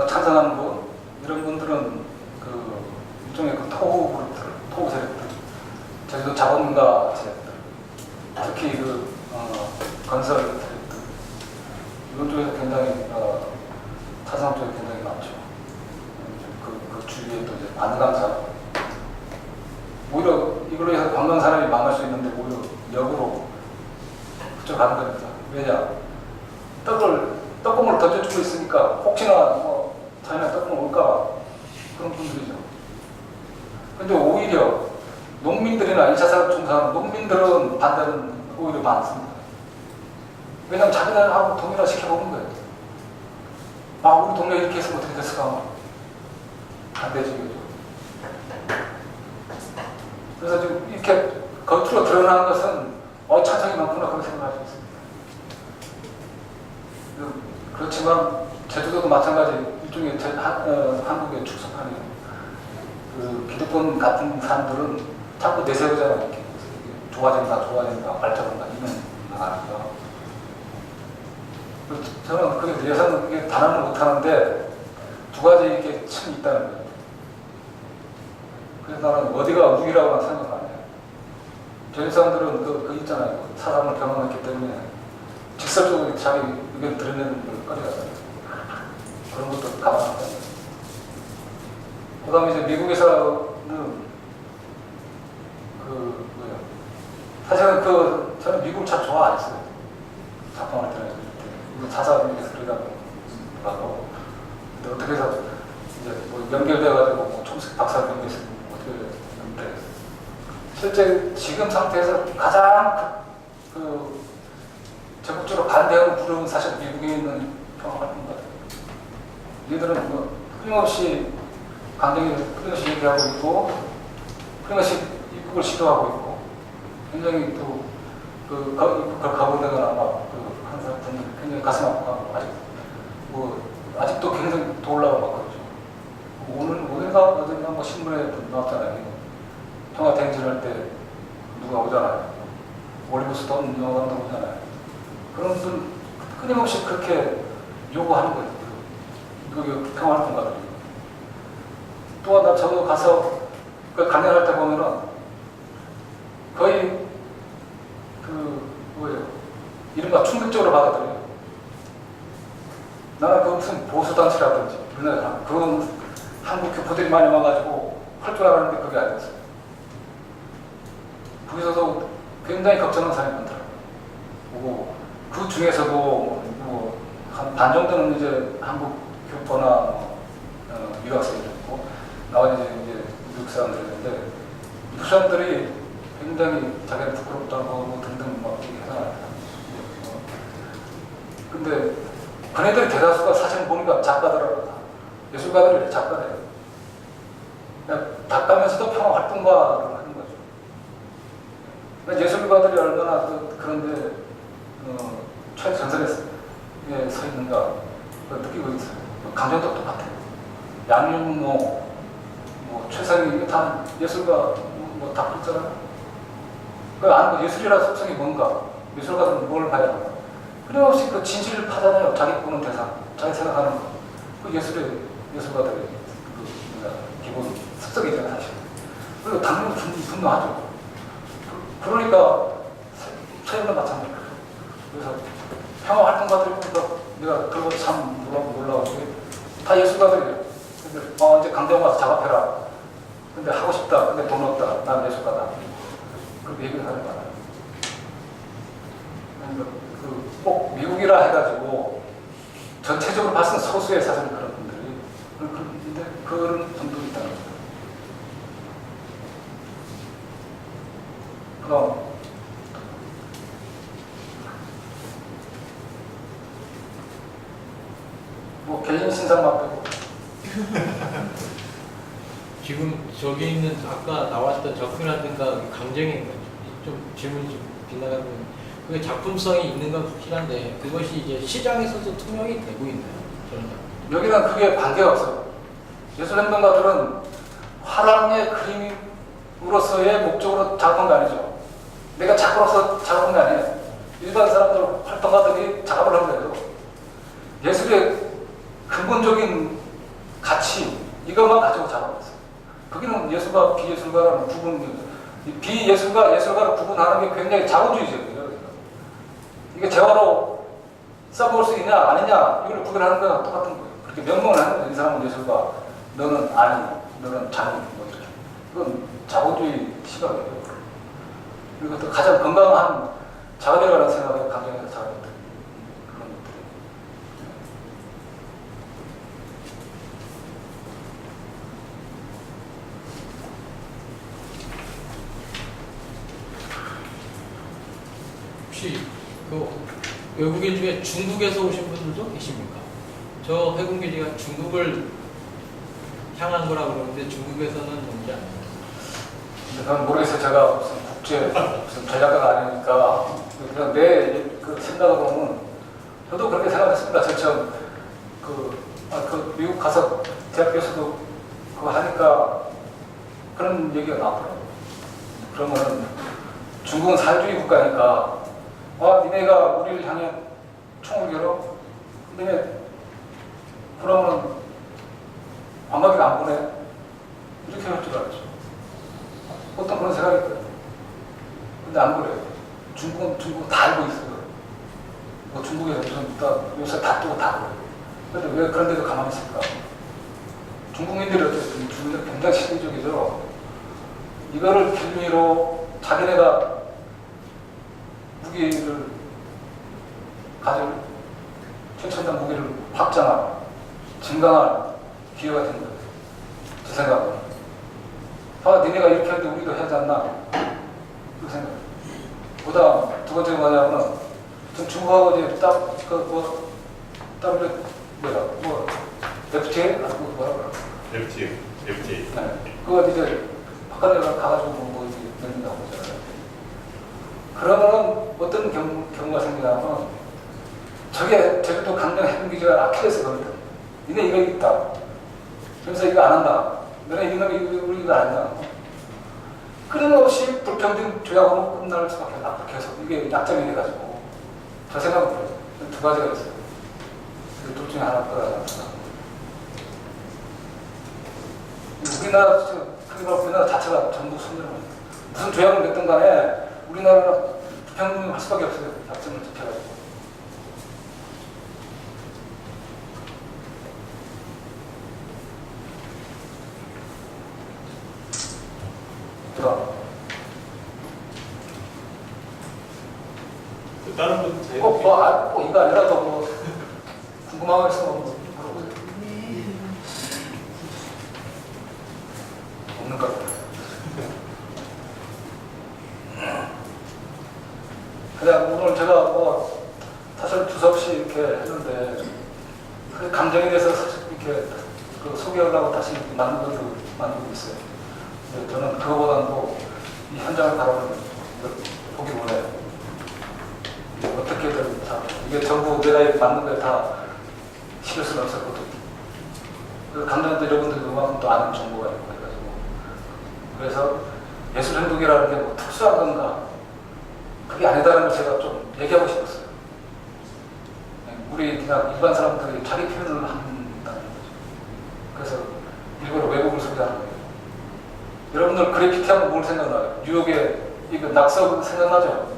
찬성하는 분 이런 분들은 그 일종의 그 토우 세력들, 제주도 자본가 세력들, 특히 건설 세력들 이런 쪽에서 굉장히 찬성 쪽이 굉장히 많죠. 그 주위에 또 이제 관광사 오히려 이걸로 해서 관광 사람이 망할 수 있는데 오히려 역으로 그쪽 가는 겁니다. 왜냐? 떡국을 던져주고 있으니까 혹시나 자기네 떡국 올까 그런 분들이죠. 근데 오히려 농민들이나 2차 산업 종사하는 농민들은 반대는 오히려 많습니다. 왜냐면 자기네하고 동일화 시켜보는 거예요. 우리 동네 이렇게 했으면 어떻게 됐을까? 안 되지, 그죠? 그래서 지금 이렇게 겉으로 드러나는 것은 찬성이 많구나 그런 생각을 할 수 있습니다. 그렇지만 제주도도 마찬가지 일종의 한국의 축소판이에요. 그 기득권 같은 사람들은 자꾸 내세우잖아요. 이렇게 좋아진다, 발전한다 이런 말이죠. 저는 그게 예상은 단언을 못하는데 두 가지 이게 층이 있다는 거예요. 그래서 나는 어디가 우위라고는 생각 안 해요. 저희 사람들은 그 있잖아요. 사람을 경험했기 때문에 직설적으로 자기 의견 드러내는 걸 꺼려하잖아요. 그런 것도 감안한다. 그 다음에 이제 미국에서는 사실은 저는 미국을 참 좋아 안 했어요. 작품할 때는 자사미에서 그러다고 근데 어떻게 해서 이제 뭐 연결돼가지고 뭐 촘스키 박사를 연결해서 어떻게 했는데 실제 지금 상태에서 가장 적극적으로 반대하는 부류는 사실 미국에 있는 평화활동 같아요. 얘들은 끊임없이 강경에 끊임없이 얘기하고 있고 끊임없이 입국을 시도하고 있고 굉장히 또 가본 데가 아마 항상 굉장히 가슴 아프고 아직도 굉장히 더 올라가 막 그러죠. 오늘가 어젠가 뭐 신문에 나왔잖아요. 평화 대행진할 때 누가 오잖아요. 올리브스도 없는 영화관도 오잖아요. 그런 분들 끊임없이 그렇게 요구하는 거예요. 그 평화활동가들이. 또한 나 저도 가서 그 강연할 때 보면은 거의 이른바 충격적으로 받아들여요. 나는 그 무슨 보수단체라든지 우리나라 그런 한국 교포들이 많이 와가지고 할 줄 알았는데 그게 아니었어요. 거기서도 굉장히 걱정하는 사람이 많더라고요. 그 중에서도 한 반 정도는 이제 한국 교포나 유학생들이 있고 나머지 이제 미국 사람들인데 미국 사람들이 굉장히 자기는 부끄럽다고 등등 막 얘기하잖아요. 근데 그네들 대다수가 사실 보니까 작가더라고요. 예술가들이 작가래요. 작가면서도 평화활동가를 하는 거죠. 그러니까 예술가들이 얼마나 그런데 최전선에 서 있는가 느끼고 있어요. 강정도 똑같아요. 양윤모, 최상희 이게 다 예술가 다 그렇잖아요. 그 예술이라 속성이 뭔가, 예술가들은 뭘 봐야 하는가. 끊임없이 그 진실을 파잖아요. 자기 보는 대상, 자기 생각하는 거. 그 예술가들의 기본 습성이잖아요, 사실. 그리고 당연히 분노하죠. 그러니까 최근에 마찬가지예요. 그래서 평화활동가들이 보니까 내가 그런 거 참 놀라운 게 다 예술가들이에요. 근데 이제 강대원 가서 작업해라. 근데 하고 싶다. 근데 돈 없다. 난 예술가다. 그렇게 얘기를 하는 거 많아요. 그러니까 꼭 미국이라 해가지고 전체적으로 봤을 때 소수의 사실 그런 분들이 그런 분들이 있다는 거죠. 그럼 개인 신상만 빼고 지금 저기 있는 아까 나왔던 작품이라든가 강정의 좀 질문이 좀 빗나가면 그게 작품성이 있는 건 확실한데 그것이 이제 시장에서도 투명이 되고 있나요? 저는 여기는 그게 관계가 없어요. 예술행동가들은 화랑의 그림으로서의 목적으로 작업한 게 아니죠. 내가 작가로서 작업한 게 아니에요. 일반 사람들, 활동가들이 작업을 한 거예요. 예술의 근본적인 가치, 이것만 가지고 작업했어요. 거기는 예술가, 비예술가라는 비예술가, 예술가를 구분하는 게 굉장히 자본주의적이에요. 이게 재화로 써볼 수 있냐, 아니냐, 이걸 구별하는 거랑 똑같은 거예요. 그렇게 명명을 하는 거예요. 이 사람은 예술가, 너는 아니, 너는 자본, 이렇게. 그건 자본주의 시각이에요. 그리고 또 가장 건강한 작업이라는 생각을 강조해서 작업했던 그런 것들이. 혹시 그 외국인 중에 중국에서 오신 분들도 계십니까? 저 해군기지가 중국을 향한 거라고 그러는데 중국에서는 뭔지 아나요? 그건 모르겠어요. 제가 무슨 무슨 전략가가 아니니까 그냥 내 그 생각을 보면 저도 그렇게 생각했습니다. 저처럼 미국 가서 대학교에서도 그거 하니까 그런 얘기가 나오더라고요. 그러면은 중국은 사회주의 국가니까 니네가 우리를 향해 총을 겨뤄? 니네 그러면 관광객 안 보내? 이렇게 할 줄 알았죠. 보통 그런 생각이 있거든요. 근데 안 그래요. 중국은 다 알고 있어요. 중국에서 요새 다 뜨고 다 그래요. 근데 왜 그런 데도 가만히 있을까? 중국인들이 어쨌든 중국은 굉장히 실리적이죠. 이거를 빌미로 자기네가 무기를 가질 최첨단 무기를 확장할, 증강할 기회가 된 거예요. 제 생각은. 니네가 이렇게 하는데 우리도 해야지 않나? 그 생각. 그다음 두 번째가 뭐냐면 중국하고 이제 FTA? FTA. 네. 그거 이제 바깥에 가가지고 이제 열린다고 하잖아요. 그러면은 뭐냐면 저게 제주도 강릉 해군기지가 아킬레스건이거든. 니네 이거 있다. 그래서 이거 안 한다. 너네 이놈이 우리 이거 안 한다. 끊임없이 불평등 조약으로 끝날 수밖에 없다. 계속 이게 약점이 돼가지고 저 생각은 두 가지가 있어요. 둘 중에 하나 거다. 우리나라 자체가 전부 손들어요. 무슨 조약을 맺든 간에 우리나라는 불평등을 할 수밖에 없어요. 약점을 지켜가지고. 다른 분 제일 꼭 이거 아니라도 뭐 궁금한 거 있으면 물어보세요. 없는가 보네. 그냥 오늘 제가 뭐 사실 두서없이 이렇게 했는데 그 감정에 대해서 사실 이렇게 그 소개하려고 다시 만들고 있어요. 근데 저는 그거보다도 이 현장을 바라보는 걸 보기 원해요. 어떻게든 다 이게 전부 내가 맞는 거에 다 실을 수는 없었거든. 그 감독님들 여러분들도 그만큼 또 아는 정보가 있고 해가지고 그래서 예술 행동이라는 게 뭐 특수한 건가 그게 아니다라는 걸 제가 좀 얘기하고 싶었어요. 우리 그냥 일반 사람들이 자기 표현을 한다는 거죠. 그래서 일부러 외국을 소개하는 거예요. 여러분들 그래피티 하면 뭘 생각나요? 뉴욕에 이거 낙서 생각나죠?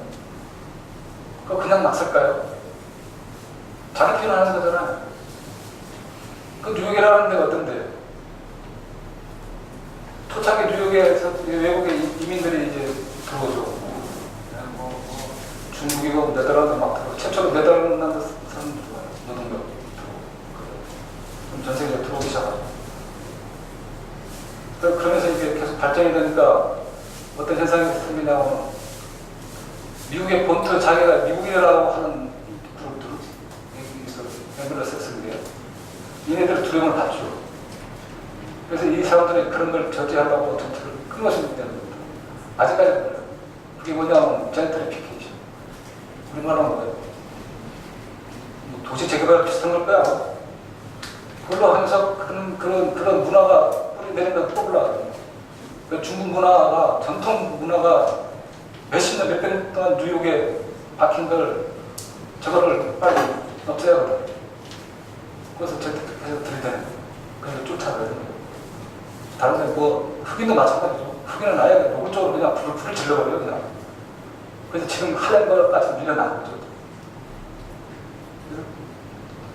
그거 그냥 낙서일까요? 자기 표현하는 거잖아요. 그 뉴욕이라는 데가 어떤데? 초창기 뉴욕에서 외국의 이민들이 이제 들어오죠. 뭐 중국이고 네덜란드 막 들어오고 최초로 네덜란드 사람 들어와요. 노동력 들어오고 전 세계에 들어오기 시작하죠. 그러면서 이게 계속 발전이 되니까 어떤 현상이 생기냐면 미국의 본토 자기가 미국이라고 하는 그룹들 여기서 앵글로색슨인데요. 얘네들 두려움을 받죠. 그래서 이 사람들이 그런 걸 저지하려고 전투를 끊어서 있다는 겁니다. 아직까지 몰라요. 그게 뭐냐면 젠트리피케이션. 우리말로 뭐예요? 뭐 도시 재개발 비슷한 걸 거야. 그걸로 하면서 그런 문화가 뿌리 내린다고 또 올라가요. 그 중국 문화가 전통 문화가 몇십 년, 몇백 년 동안 뉴욕에 박힌 걸 저거를 빨리 없애야 하거든요. 그래서 계속 들이대는 거예요. 그래서 쫓아가는 거예요. 다른 데 뭐 흑인도 마찬가지죠. 흑인은 아예 노골적으로 그냥 불을 질러버려요. 그냥. 그래서 지금 하얀 거까지 밀려나는 거죠.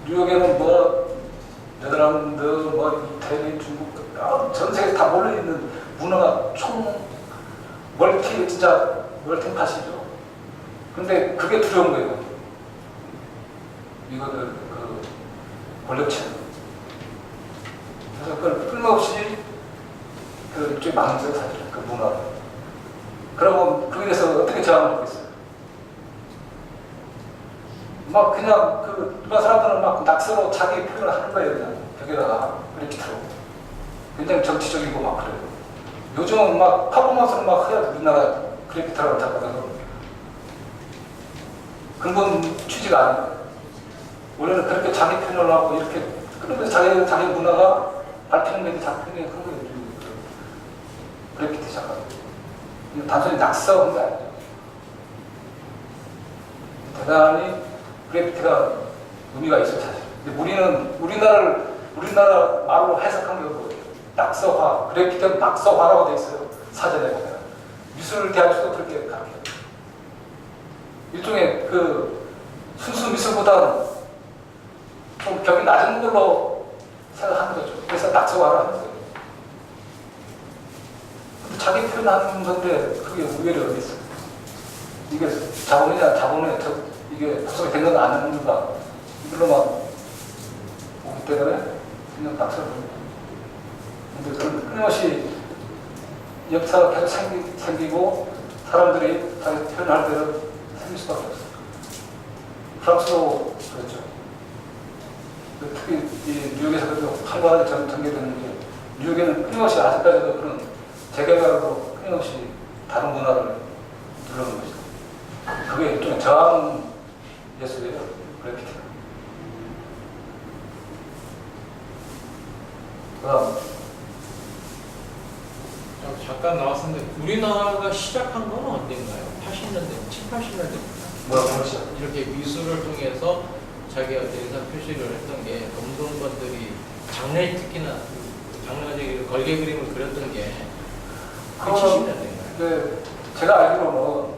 뉴욕에는 뭐 네덜란드, 뭐 이태리, 중국 전 세계 다 몰려있는 문화가 진짜 멀티팟이죠. 근데 그게 두려운 거예요. 이거를 그 권력층. 그래서 그걸 끊임없이 그 일종의 막는 거예요, 사실 그 문화를. 그러면 그에 대해서 어떻게 저항을 하겠어요? 막 그냥 그 일반 사람들은 막 낙서로 자기 표현을 하는 거예요, 그냥 벽에다가 그래피티로. 굉장히 정치적이고 막 그래요. 요즘은 막 퍼포먼스를 막 해야 우리나라 그래피티라고 잡거든요. 근본 취지가 아니에요. 원래는 그렇게 자기 표현을 하고 이렇게 그러면서 자기 문화가 밝히는 게 자기 표현이 큰 거예요. 그래피티 시작하고. 단순히 낙서한 게 아니죠. 대단히 그래피티가 의미가 있어요, 사실. 근데 우리나라 말로 해석한 게 뭐예요? 낙서화, 그래피티는 낙서화라고 돼 있어요. 사전에 보면. 미술대학에서도 그렇게 가르쳐요. 일종의 그 순수 미술보다는 좀 격이 낮은 걸로 생각하는 거죠. 그래서 낙서화를 하는 거예요. 자기 표현하는 건데 그게 의외로 어디 있어요? 이게 자본에 이게 구성이 된 건 아닌가? 이걸로만 오기 때문에 그냥 낙서를 합니다. 근데 그런 끊임없이 역사가 계속 생기고 사람들이 자기 표현할 때는 생길 수밖에 없어요. 프랑스도 그렇죠. 특히 이 뉴욕에서 그래도 활발하게 전개되는 게 뉴욕에는 끊임없이 아직까지도 그런 재개발로 끊임없이 다른 문화를 누르는 것이죠. 그게 일종의 저항 예술이에요. 그래피티가. 그다음 잠깐 나왔었는데 우리나라가 시작한 건 언젠가요? 80년대, 7, 80년대입니다. 뭐라고 하시죠? 이렇게 미술을 통해서 자기가 대상 표시를 했던 게 검정관들이 장례 특히나 장례 걸개 그림을 그렸던 게 70년대인가요? 네, 제가 알기로는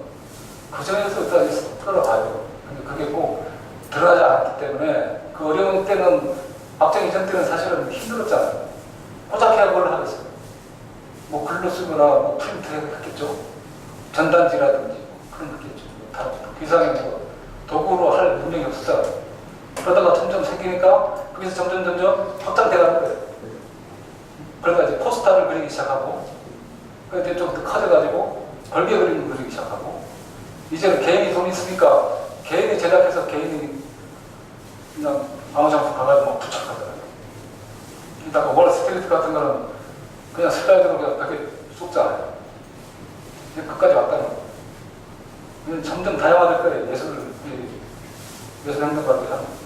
그 전에서 일단 끌어가요. 근데 그게 꼭 드러나지 않았기 때문에 그 어려운 때는 박정희 전 때는 사실은 힘들었잖아요. 호작해야 뭘 하겠어요. 뭐 글로 쓰거나 뭐 프린트 했겠죠. 전단지라든지 뭐 그런 거 했겠죠. 다 그 이상의 뭐 도구로 할 능력이 없었잖아요. 그러다가 점점 생기니까 거기서 점점 확장돼 가는 거예요. 그러다 이제 포스터를 그리기 시작하고 그런데 좀 더 커져가지고 걸개 그림을 그리기 시작하고 이제는 개인이 돈 있으니까 개인이 제작해서 개인이 그냥 아무 장소 가가지고 막 부착하더라고요. 이따가 월스트리트 같은 거는 그냥 슬라이드로 그냥 벽에 쏟잖아요. 이제 끝까지 왔다는 거예요. 점점 다양화될 거예요. 예술 행동가들이 하는 거예요.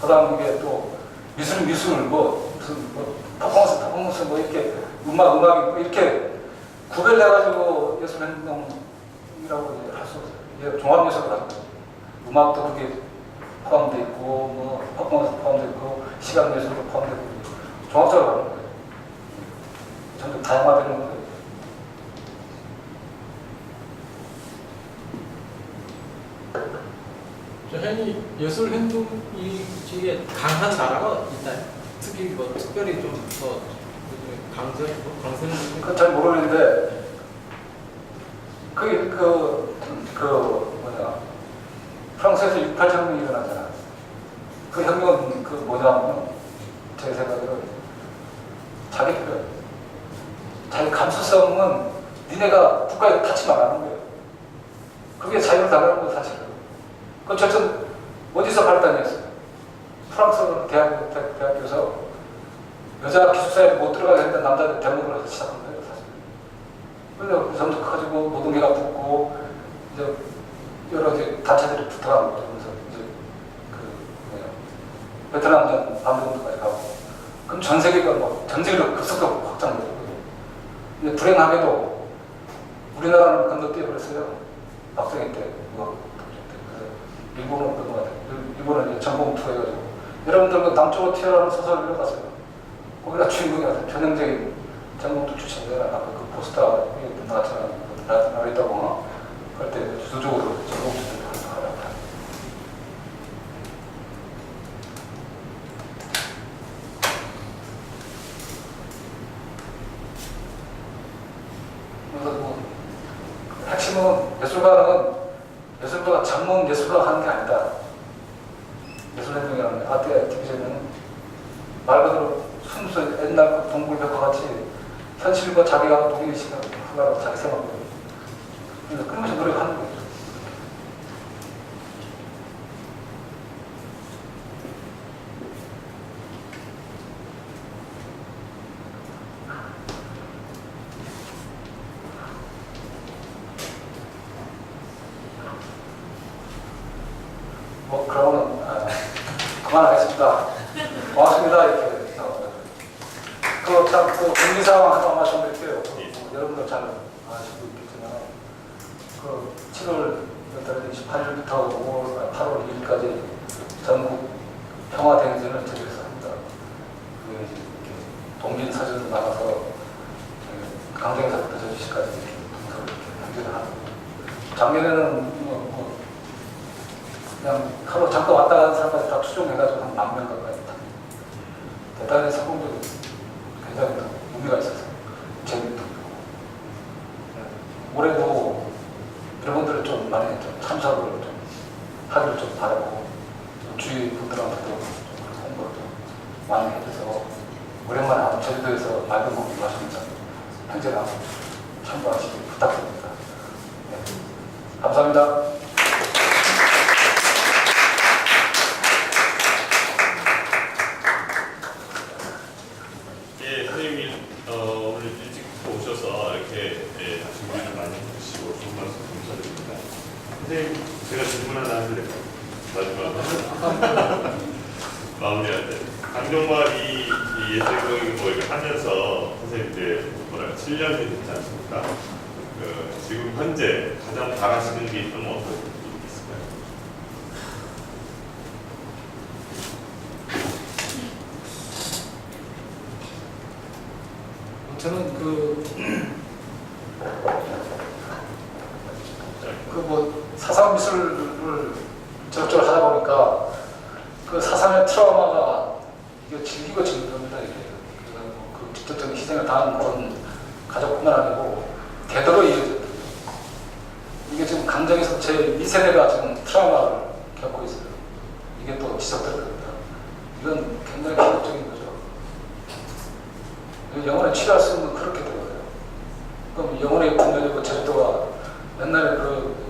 그 다음 이게 또 미술, 뭐, 무슨, 뭐, 퍼포먼스, 뭐, 이렇게, 음악이 뭐 이렇게 구별해가지고 예술 행동이라고 할 수 없어요. 이게 종합예술을 하는 거죠. 음악도 그게 포함되어 있고, 뭐, 퍼포먼스 포함되어 있고, 시각예술도 포함되어 있고, 종합적으로 하는 거예요. 점점 다양화되는 거예요. 현이 예술 행동이 강한 나라가 있나요? 특히 뭐 특별히 좀 더 강세는 그건 잘 모르겠는데, 그게 프랑스에서 68 혁명이 일어나잖아. 그 혁명은 뭐냐면, 제 생각에는 자기 감수성은 니네가 국가에 타치 말하는 거예요. 그게 자유를 당하는 거 사실은. 그 저는 어디서 발단했어요? 프랑스 대학교에서 여자 기숙사에 못 들어가게 했는데 남자들 대목을 해서 시작한 거예요, 사실. 그래서 점점 커지고 노동계가 붙고 이제 여러 이제 단체들이 붙어가는 거죠. 그래서 이제 베트남전 반도까지 가고 그럼 전 세계가 막 전쟁으로 급속도로 확장되고 이제 불행하게도 우리나라는 건너뛰어버렸어요. 박정희 때 일본은 그런 것 같아요. 일본은 이제 전공 투어해가지고 여러분들 그 남쪽으로 튀어나오는 소설을 읽어봤어요. 거기가 주인공이 전형적인 전공투 출신들 아까 그 포스터 나왔잖아요. 그럴 때 주도적으로 전공투를 활동하라고 합니다. 그래서 뭐 핵심은 예술가가 전문 예술가 하는 게 아니다. 예술행동이라는 아트 액티비즘은 말 그대로 순수 옛날 그 동굴벽과 같이 현실과 자기가 동일시간 하나라고 자기 생각하고 그래서 끊임없이 노력하는 거죠. 뭐 그러면 그만하겠습니다. 고맙습니다. 이렇게 그 경기 상황 하나 말씀드릴게요. 여러분들 잘 아시고 있겠지만 그 7월 28일부터 8월 2일까지 전국 평화대행진을 저희에서 합니다. 동진 사전 나가서 강정에서부터 저주시까지 이렇게 행진을 하고 작년에는 그냥 하루 잠깐 왔다 가는 사람까지 다 추종해가지고 한 10,000명 가까이 대단히 성공적인 굉장히 의미가 있어서 재미도 있고 올해도 여러분들을 좀 많이 좀 참석을 좀 하기를 좀 바라고 주위 분들한테도 좀 홍보를 좀 많이 해줘서 오랜만에 한번 제주도에서 맑은 공기 마시면서 행진하고 참고하시기 부탁드립니다. 네. 감사합니다. 선생님이 오늘 일찍부터 오셔서 이렇게 준비를 많이 해주시고 좋은 말씀 감사드립니다. 선생님 제가 질문 하나 하실래요? 마지막으로. 마무리할 때. 강정말이 이 예술적인 거 이렇게 하면서 선생님 이제 뭐랄까 7년이 됐지 않습니까? 지금 현재 가장 바라시는 게 있다면 어떤 게 있을까요? 저는 사상 미술을 저쪽을 하다 보니까 그 사상의 트라우마가 이게 질기고 질는 겁니다. 이게 그 직접적인 희생을 당한 그런 가족뿐만 아니고 대대로 이게 지금 강정에서 제 2세대가 지금 트라우마를 겪고 있어요. 이게 또 지속될 겁니다. 이건 굉장히 기록적인 거죠. 영혼을 치료할 수 있는 그렇게 되거든요. 그럼 영혼의 분별이고 제주도가 옛날에 그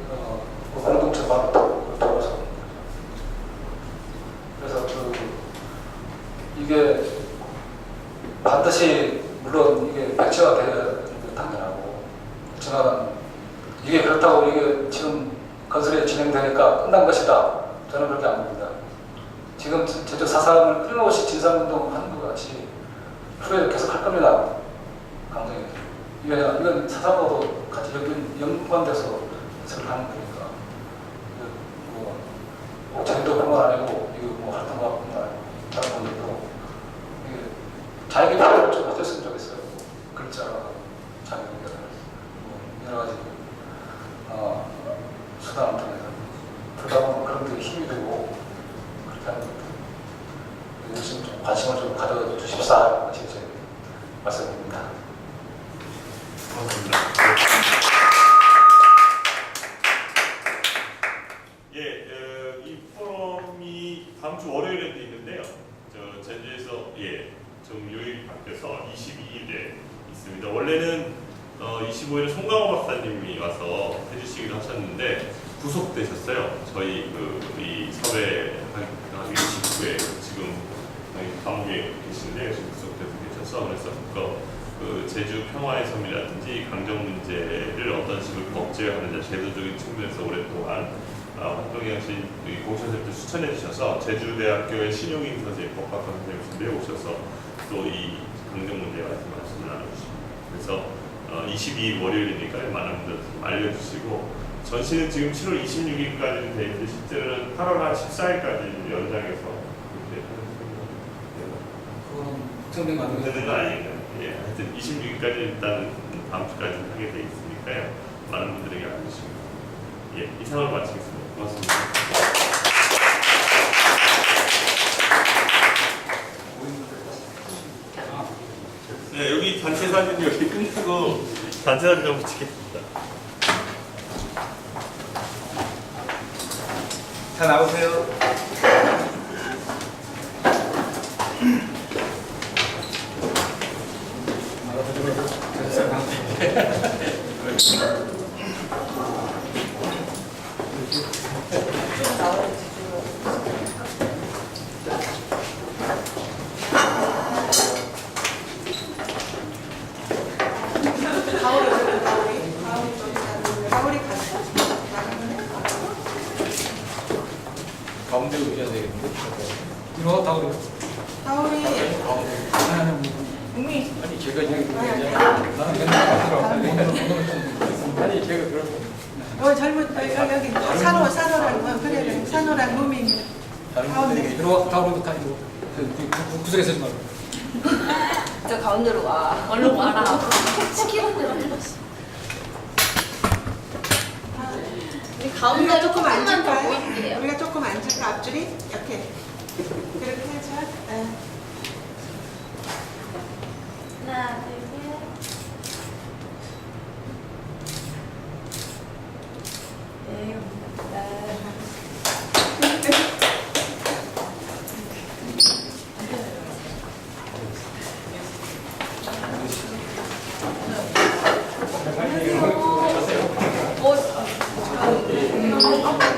공동체 바로 돌아서 그래서 이게 반드시 물론 이게 백지화 되어야 되는 게 당연하고 그렇지만 이게 그렇다고 이게 지금 건설이 진행되니까 끝난 것이다. 저는 그렇게 안 봅니다. 지금 제주 사상을 끊임없이 진상운동 하는 것 같이 후에 계속 할 겁니다. 강정에. 이건 사상과도 같이 연관돼서 해석을 하는 거니까. 꼭 제주도뿐만 아니고, 이거 활동가뿐만 아니고, 다른 분들도 이게 자기 표현을 좀 해줬으면 좋겠어요. 글자나 자기 의견을 여러 가지 수단을 통해서. 그러다 보면 그런 데 힘이 되고, 그렇게 하는 것들. 열심히 좀 관심을 좀 가져주십사. 제 말씀입니다. 고맙습니다. 이 포럼이 다음 주 월요일에도 있는데요. 제주에서 좀 요일이 바뀌어서 22일에 있습니다. 원래는 25일에 송강호 박사님이 와서 해주시기로 하셨는데 구속되셨어요. 저희 이 섭외하기 직후에 지금 감옥에 계신데 지금 구속돼서 계셔서 그래서 제주 평화의 섬이라든지 강정 문제를 어떤 식으로 억제하는지 제도적인 측면에서 오랫동안 활동하신 공천생들 추천해 주셔서 제주대학교의 신용인 선생님, 법학과 선생님을 오셔서 또 이 강정 문제에 관해서 말씀을 나눠주십니다. 그래서 22일 월요일이니까 많은 분들 좀 알려주시고 전시는 지금 7월 26일까지는 돼 있는데 실제로는 8월 한 14일까지 연장해서 그렇게 그거는 확정된 거 아니에요? 되는 거 아니니까 하여튼 26일까지 일단 다음 주까지 하게 돼 있으니까요. 많은 분들에게 알려주시고 이상을 마치겠습니다. 고맙습니다. 네, 여기 단체 사진 여기 끊고 단체 사진 좀 붙이겠습니다. 다 나오세요. 가운데 오셔야 되겠는데? 이거 다 우리 다울이 아니 제가 지금 나는 맨날 아니 제가 그러면 젊은 여기 산호랑 그래 산호랑 무민 다른 가운데. 분들에게 이거 다 우리 다 이거 구석에 서지 말고. 저 가운데로 와. 얼른 와라. 시키는 대로 해줬어. 우리 우리가 가운데로 조금 조금만 더 앉을까요? 보일게요. 우리가 조금 앉을까 앞줄이 이렇게 그렇게 하죠. 하나, 둘, 셋. 네, 감사합니다. 어,